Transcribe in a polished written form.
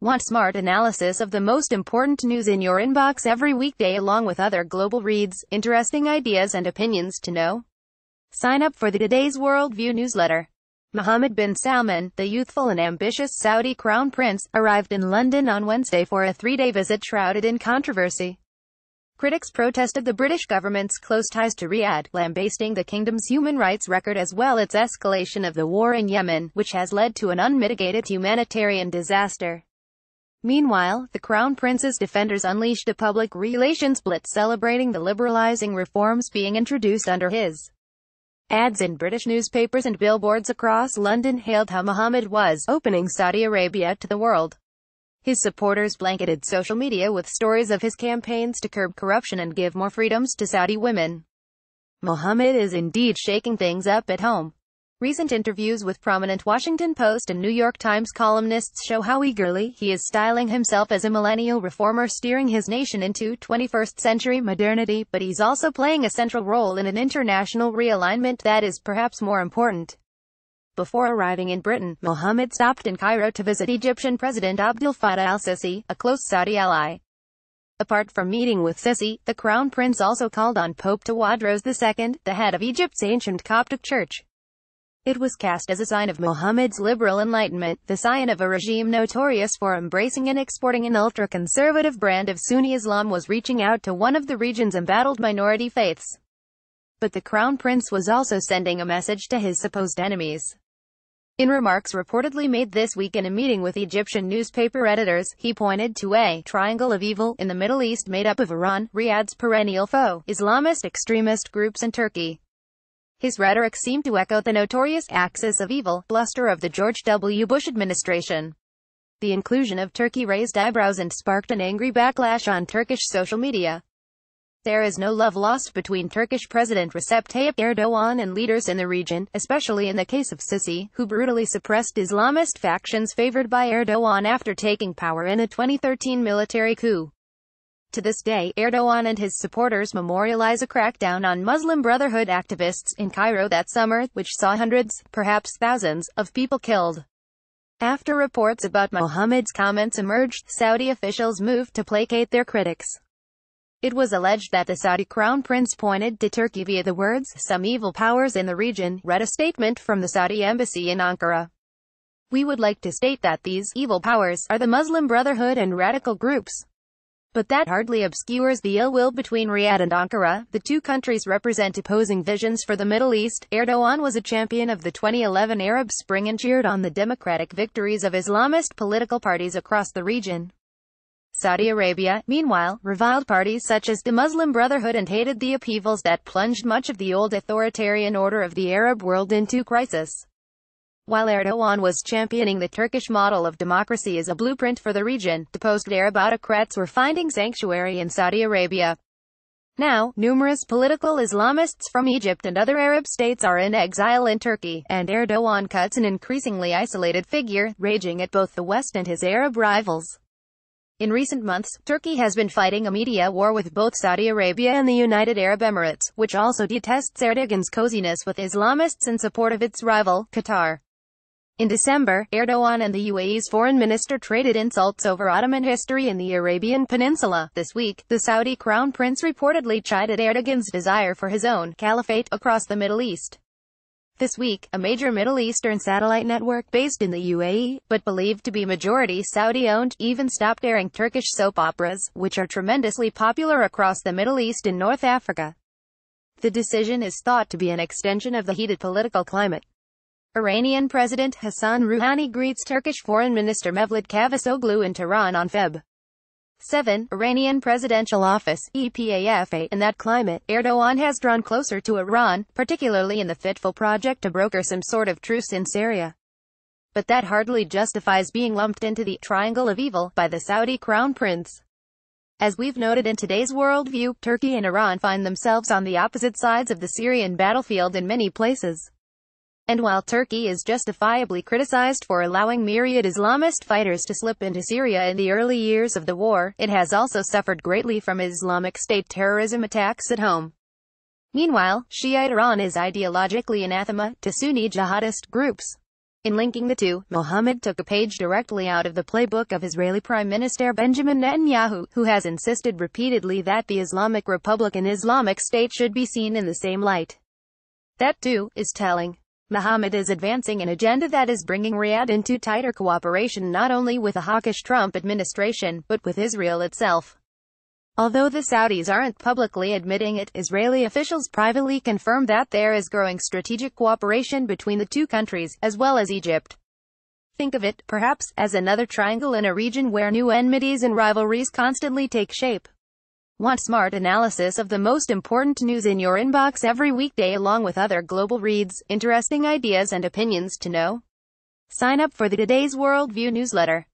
Want smart analysis of the most important news in your inbox every weekday along with other global reads, interesting ideas and opinions to know? Sign up for the Today's Worldview newsletter. Mohammed bin Salman, the youthful and ambitious Saudi crown prince, arrived in London on Wednesday for a three-day visit shrouded in controversy. Critics protested the British government's close ties to Riyadh, lambasting the kingdom's human rights record as well its escalation of the war in Yemen, which has led to an unmitigated humanitarian disaster. Meanwhile, the Crown Prince's defenders unleashed a public relations blitz celebrating the liberalizing reforms being introduced under his ads in British newspapers and billboards across London hailed how Mohammed was opening Saudi Arabia to the world. His supporters blanketed social media with stories of his campaigns to curb corruption and give more freedoms to Saudi women. Mohammed is indeed shaking things up at home. Recent interviews with prominent Washington Post and New York Times columnists show how eagerly he is styling himself as a millennial reformer steering his nation into 21st century modernity, but he's also playing a central role in an international realignment that is perhaps more important. Before arriving in Britain, Mohammed stopped in Cairo to visit Egyptian President Abdel Fattah al-Sisi, a close Saudi ally. Apart from meeting with Sisi, the Crown Prince also called on Pope Tawadros II, the head of Egypt's ancient Coptic Church. It was cast as a sign of Mohammed's liberal enlightenment, the sign of a regime notorious for embracing and exporting an ultra-conservative brand of Sunni Islam was reaching out to one of the region's embattled minority faiths. But the Crown Prince was also sending a message to his supposed enemies. In remarks reportedly made this week in a meeting with Egyptian newspaper editors, he pointed to a triangle of evil in the Middle East made up of Iran, Riyadh's perennial foe, Islamist extremist groups and Turkey. His rhetoric seemed to echo the notorious axis of evil bluster of the George W. Bush administration. The inclusion of Turkey raised eyebrows and sparked an angry backlash on Turkish social media. There is no love lost between Turkish President Recep Tayyip Erdogan and leaders in the region, especially in the case of Sisi, who brutally suppressed Islamist factions favored by Erdogan after taking power in a 2013 military coup. To this day, Erdogan and his supporters memorialize a crackdown on Muslim Brotherhood activists in Cairo that summer, which saw hundreds, perhaps thousands, of people killed. After reports about Mohammed's comments emerged, Saudi officials moved to placate their critics. It was alleged that the Saudi Crown Prince pointed to Turkey via the words, "Some evil powers in the region," read a statement from the Saudi embassy in Ankara. "We would like to state that these evil powers are the Muslim Brotherhood and radical groups." But that hardly obscures the ill will between Riyadh and Ankara. The two countries represent opposing visions for the Middle East. Erdogan was a champion of the 2011 Arab Spring and cheered on the democratic victories of Islamist political parties across the region. Saudi Arabia, meanwhile, reviled parties such as the Muslim Brotherhood and hated the upheavals that plunged much of the old authoritarian order of the Arab world into crisis. While Erdogan was championing the Turkish model of democracy as a blueprint for the region, deposed Arab autocrats were finding sanctuary in Saudi Arabia. Now, numerous political Islamists from Egypt and other Arab states are in exile in Turkey, and Erdogan cuts an increasingly isolated figure, raging at both the West and his Arab rivals. In recent months, Turkey has been fighting a media war with both Saudi Arabia and the United Arab Emirates, which also detests Erdogan's coziness with Islamists in support of its rival, Qatar. In December, Erdogan and the UAE's foreign minister traded insults over Ottoman history in the Arabian Peninsula. This week, the Saudi Crown Prince reportedly chided Erdogan's desire for his own caliphate across the Middle East. This week, a major Middle Eastern satellite network based in the UAE, but believed to be majority Saudi-owned, even stopped airing Turkish soap operas, which are tremendously popular across the Middle East and North Africa. The decision is thought to be an extension of the heated political climate. Iranian President Hassan Rouhani greets Turkish Foreign Minister Mevlut Cavusoglu in Tehran on Feb. 7. Iranian Presidential Office, EPAFA. In that climate, Erdogan has drawn closer to Iran, particularly in the fitful project to broker some sort of truce in Syria. But that hardly justifies being lumped into the triangle of evil by the Saudi Crown Prince. As we've noted in today's worldview, Turkey and Iran find themselves on the opposite sides of the Syrian battlefield in many places. And while Turkey is justifiably criticized for allowing myriad Islamist fighters to slip into Syria in the early years of the war, it has also suffered greatly from Islamic State terrorism attacks at home. Meanwhile, Shiite Iran is ideologically anathema to Sunni jihadist groups. In linking the two, Mohammed took a page directly out of the playbook of Israeli Prime Minister Benjamin Netanyahu, who has insisted repeatedly that the Islamic Republic and Islamic State should be seen in the same light. That, too, is telling. Mohammed is advancing an agenda that is bringing Riyadh into tighter cooperation not only with the hawkish Trump administration, but with Israel itself. Although the Saudis aren't publicly admitting it, Israeli officials privately confirm that there is growing strategic cooperation between the two countries, as well as Egypt. Think of it, perhaps, as another triangle in a region where new enmities and rivalries constantly take shape. Want smart analysis of the most important news in your inbox every weekday along with other global reads, interesting ideas and opinions to know? Sign up for the Today's Worldview newsletter.